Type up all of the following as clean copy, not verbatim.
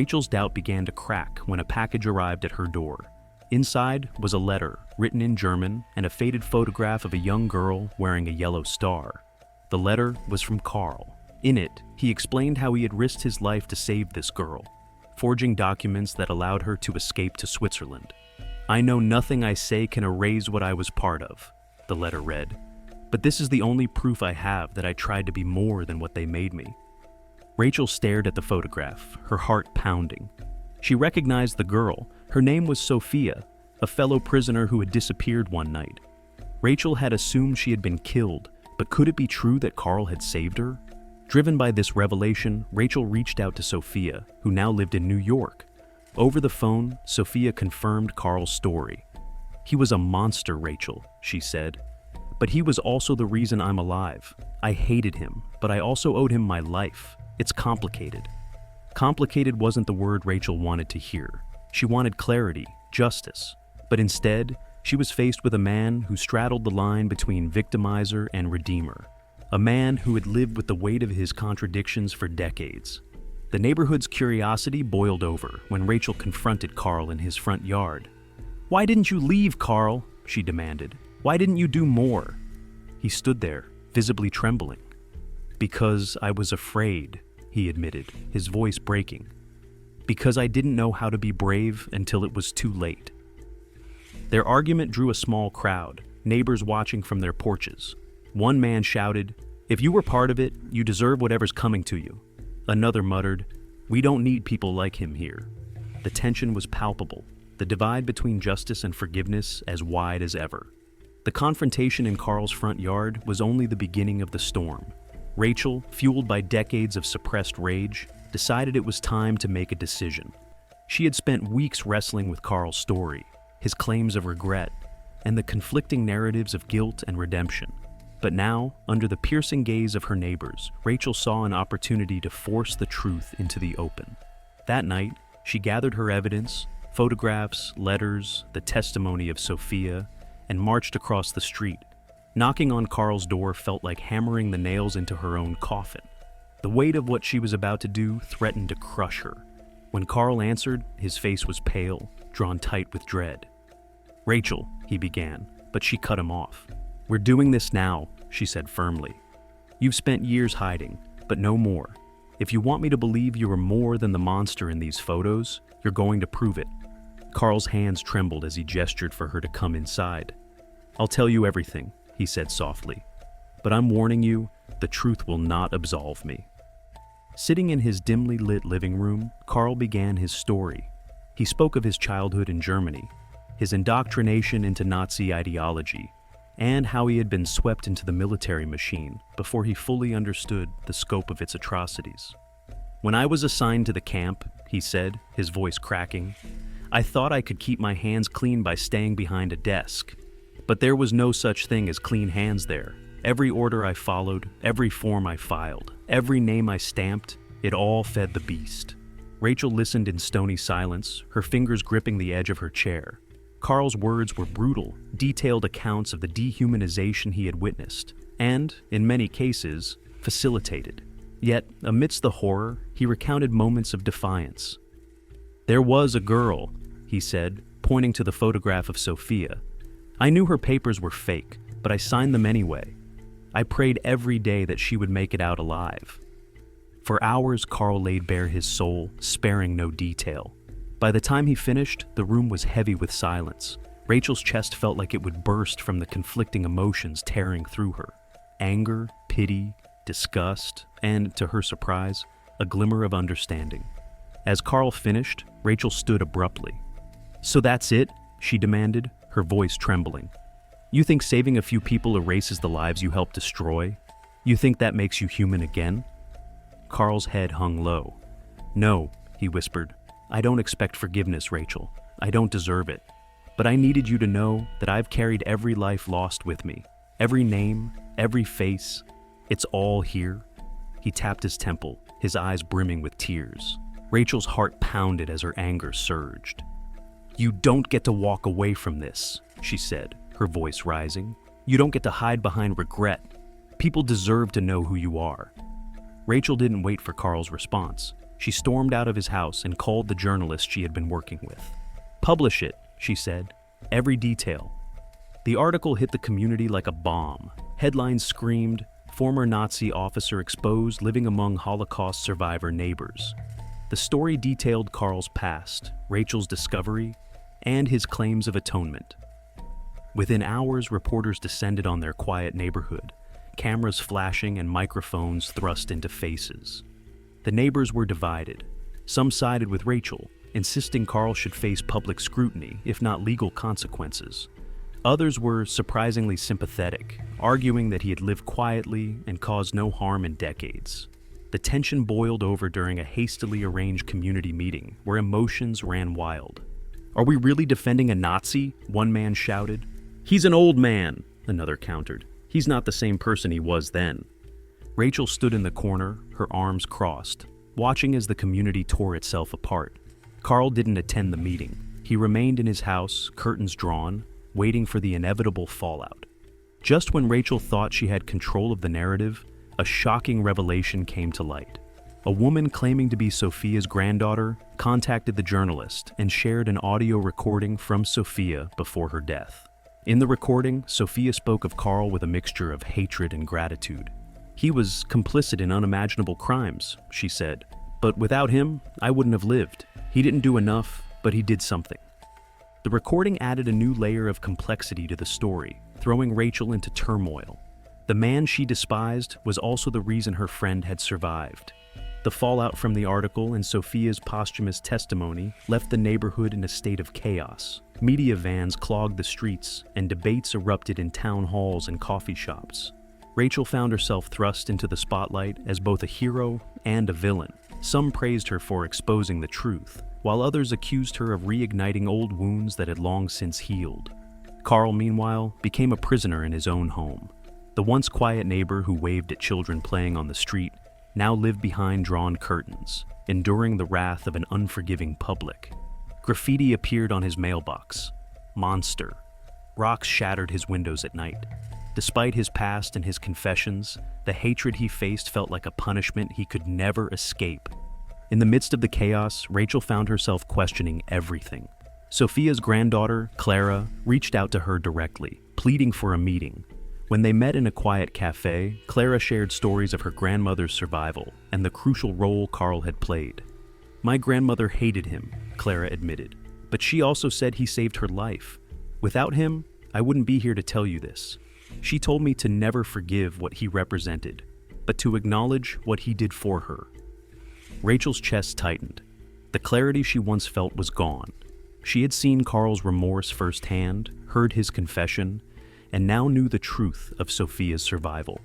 Rachel's doubt began to crack when a package arrived at her door. Inside was a letter, written in German, and a faded photograph of a young girl wearing a yellow star. The letter was from Karl. In it, he explained how he had risked his life to save this girl, forging documents that allowed her to escape to Switzerland. "I know nothing I say can erase what I was part of," the letter read. "But this is the only proof I have that I tried to be more than what they made me." Rachel stared at the photograph, her heart pounding. She recognized the girl. Her name was Sofia, a fellow prisoner who had disappeared one night. Rachel had assumed she had been killed, but could it be true that Karl had saved her? Driven by this revelation, Rachel reached out to Sofia, who now lived in New York. Over the phone, Sofia confirmed Karl's story. "He was a monster, Rachel," she said. "But he was also the reason I'm alive. I hated him, but I also owed him my life. It's complicated." Complicated wasn't the word Rachel wanted to hear. She wanted clarity, justice. But instead, she was faced with a man who straddled the line between victimizer and redeemer. A man who had lived with the weight of his contradictions for decades. The neighborhood's curiosity boiled over when Rachel confronted Karl in his front yard. "Why didn't you leave, Karl?" she demanded. "Why didn't you do more?" He stood there, visibly trembling. "Because I was afraid," he admitted, his voice breaking. "Because I didn't know how to be brave until it was too late." Their argument drew a small crowd, neighbors watching from their porches. One man shouted, "If you were part of it, you deserve whatever's coming to you." Another muttered, "We don't need people like him here." The tension was palpable, the divide between justice and forgiveness as wide as ever. The confrontation in Karl's front yard was only the beginning of the storm. Rachel, fueled by decades of suppressed rage, decided it was time to make a decision. She had spent weeks wrestling with Karl's story, his claims of regret, and the conflicting narratives of guilt and redemption. But now, under the piercing gaze of her neighbors, Rachel saw an opportunity to force the truth into the open. That night, she gathered her evidence, photographs, letters, the testimony of Sofia, and marched across the street. Knocking on Karl's door felt like hammering the nails into her own coffin. The weight of what she was about to do threatened to crush her. When Karl answered, his face was pale, drawn tight with dread. "Rachel," he began, but she cut him off. "We're doing this now," she said firmly. "You've spent years hiding, but no more. If you want me to believe you are more than the monster in these photos, you're going to prove it." Karl's hands trembled as he gestured for her to come inside. "I'll tell you everything," he said softly. "But I'm warning you, the truth will not absolve me." Sitting in his dimly lit living room, Karl began his story. He spoke of his childhood in Germany, his indoctrination into Nazi ideology, and how he had been swept into the military machine before he fully understood the scope of its atrocities. "When I was assigned to the camp," he said, his voice cracking, "I thought I could keep my hands clean by staying behind a desk. But there was no such thing as clean hands there. Every order I followed, every form I filed, every name I stamped, it all fed the beast." Rachel listened in stony silence, her fingers gripping the edge of her chair. Karl's words were brutal, detailed accounts of the dehumanization he had witnessed, and, in many cases, facilitated. Yet, amidst the horror, he recounted moments of defiance. "There was a girl," he said, pointing to the photograph of Sofia. "I knew her papers were fake, but I signed them anyway. I prayed every day that she would make it out alive." For hours, Karl laid bare his soul, sparing no detail. By the time he finished, the room was heavy with silence. Rachel's chest felt like it would burst from the conflicting emotions tearing through her. Anger, pity, disgust, and, to her surprise, a glimmer of understanding. As Karl finished, Rachel stood abruptly. "So that's it?" she demanded, her voice trembling. "You think saving a few people erases the lives you helped destroy? You think that makes you human again?" Karl's head hung low. "No," he whispered. "I don't expect forgiveness, Rachel. I don't deserve it. But I needed you to know that I've carried every life lost with me. Every name, every face. It's all here." He tapped his temple, his eyes brimming with tears. Rachel's heart pounded as her anger surged. "You don't get to walk away from this," she said, her voice rising. "You don't get to hide behind regret. People deserve to know who you are." Rachel didn't wait for Karl's response. She stormed out of his house and called the journalist she had been working with. "Publish it," she said. "Every detail." The article hit the community like a bomb. Headlines screamed, "Former Nazi officer exposed living among Holocaust survivor neighbors." The story detailed Karl's past, Rachel's discovery, and his claims of atonement. Within hours, reporters descended on their quiet neighborhood, cameras flashing and microphones thrust into faces. The neighbors were divided. Some sided with Rachel, insisting Karl should face public scrutiny, if not legal consequences. Others were surprisingly sympathetic, arguing that he had lived quietly and caused no harm in decades. The tension boiled over during a hastily arranged community meeting where emotions ran wild. "Are we really defending a Nazi?" one man shouted. "He's an old man," another countered. "He's not the same person he was then." Rachel stood in the corner, her arms crossed, watching as the community tore itself apart. Karl didn't attend the meeting. He remained in his house, curtains drawn, waiting for the inevitable fallout. Just when Rachel thought she had control of the narrative, a shocking revelation came to light. A woman claiming to be Sofia's granddaughter contacted the journalist and shared an audio recording from Sofia before her death. In the recording, Sofia spoke of Karl with a mixture of hatred and gratitude. "He was complicit in unimaginable crimes," she said, "but without him, I wouldn't have lived. He didn't do enough, but he did something." The recording added a new layer of complexity to the story, throwing Rachel into turmoil. The man she despised was also the reason her friend had survived. The fallout from the article and Sofia's posthumous testimony left the neighborhood in a state of chaos. Media vans clogged the streets, and debates erupted in town halls and coffee shops. Rachel found herself thrust into the spotlight as both a hero and a villain. Some praised her for exposing the truth, while others accused her of reigniting old wounds that had long since healed. Karl, meanwhile, became a prisoner in his own home. The once quiet neighbor who waved at children playing on the street now lived behind drawn curtains, enduring the wrath of an unforgiving public. Graffiti appeared on his mailbox. "Monster." Rocks shattered his windows at night. Despite his past and his confessions, the hatred he faced felt like a punishment he could never escape. In the midst of the chaos, Rachel found herself questioning everything. Sofia's granddaughter, Clara, reached out to her directly, pleading for a meeting. When they met in a quiet cafe, Clara shared stories of her grandmother's survival and the crucial role Karl had played. "My grandmother hated him," Clara admitted, "but she also said he saved her life. Without him, I wouldn't be here to tell you this. She told me to never forgive what he represented, but to acknowledge what he did for her." Rachel's chest tightened. The clarity she once felt was gone. She had seen Karl's remorse firsthand, heard his confession, and now knew the truth of Sofia's survival.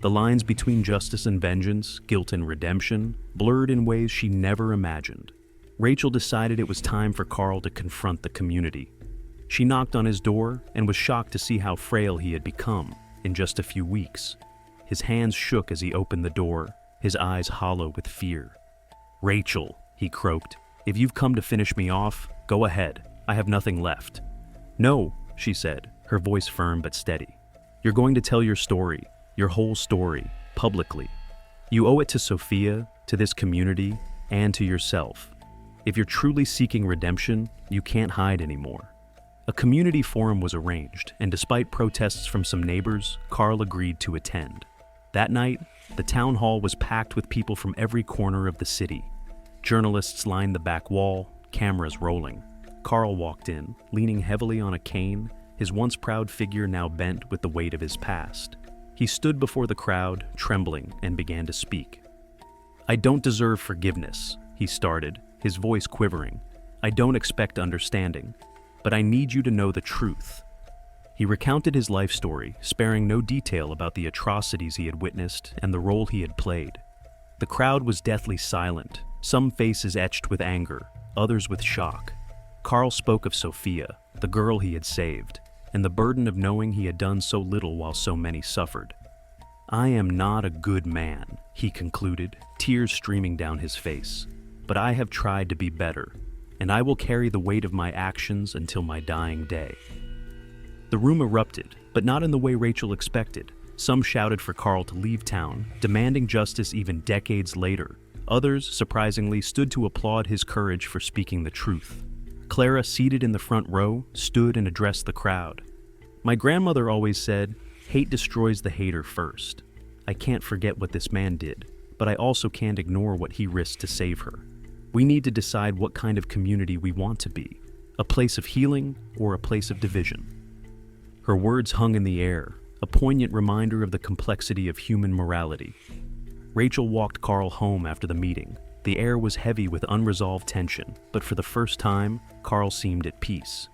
The lines between justice and vengeance, guilt and redemption, blurred in ways she never imagined. Rachel decided it was time for Karl to confront the community. She knocked on his door and was shocked to see how frail he had become in just a few weeks. His hands shook as he opened the door, his eyes hollow with fear. "Rachel," he croaked, "if you've come to finish me off, go ahead. I have nothing left." "No," she said, her voice firm but steady. "You're going to tell your story, your whole story, publicly. You owe it to Sofia, to this community, and to yourself. If you're truly seeking redemption, you can't hide anymore." A community forum was arranged, and despite protests from some neighbors, Karl agreed to attend. That night, the town hall was packed with people from every corner of the city. Journalists lined the back wall, cameras rolling. Karl walked in, leaning heavily on a cane, his once proud figure now bent with the weight of his past. He stood before the crowd, trembling, and began to speak. "I don't deserve forgiveness," he started, his voice quivering. "I don't expect understanding, but I need you to know the truth." He recounted his life story, sparing no detail about the atrocities he had witnessed and the role he had played. The crowd was deathly silent, some faces etched with anger, others with shock. Karl spoke of Sofia, the girl he had saved, and the burden of knowing he had done so little while so many suffered. "I am not a good man," he concluded, tears streaming down his face, "but I have tried to be better, and I will carry the weight of my actions until my dying day." The room erupted, but not in the way Rachel expected. Some shouted for Karl to leave town, demanding justice even decades later. Others, surprisingly, stood to applaud his courage for speaking the truth. Clara, seated in the front row, stood and addressed the crowd. My grandmother always said, "Hate destroys the hater first." I can't forget what this man did, but I also can't ignore what he risked to save her. We need to decide what kind of community we want to be, a place of healing or a place of division. Her words hung in the air, a poignant reminder of the complexity of human morality. Rachel walked Karl home after the meeting. The air was heavy with unresolved tension, but for the first time, Karl seemed at peace.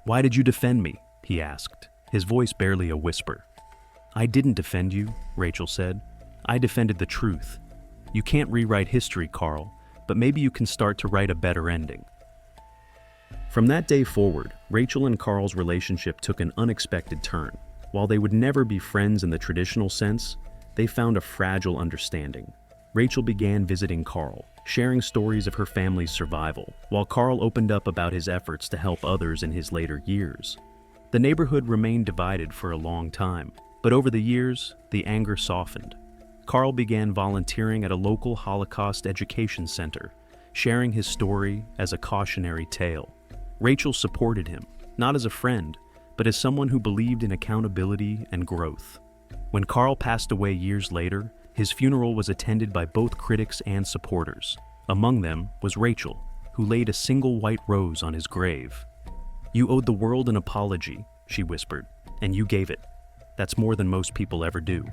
"Why did you defend me?" he asked, his voice barely a whisper. "I didn't defend you," Rachel said. "I defended the truth. You can't rewrite history, Karl, but maybe you can start to write a better ending." From that day forward, Rachel and Karl's relationship took an unexpected turn. While they would never be friends in the traditional sense, they found a fragile understanding. Rachel began visiting Karl, sharing stories of her family's survival, while Karl opened up about his efforts to help others in his later years. The neighborhood remained divided for a long time, but over the years, the anger softened. Karl began volunteering at a local Holocaust education center, sharing his story as a cautionary tale. Rachel supported him, not as a friend, but as someone who believed in accountability and growth. When Karl passed away years later, his funeral was attended by both critics and supporters. Among them was Rachel, who laid a single white rose on his grave. "You owed the world an apology," she whispered, "and you gave it. That's more than most people ever do."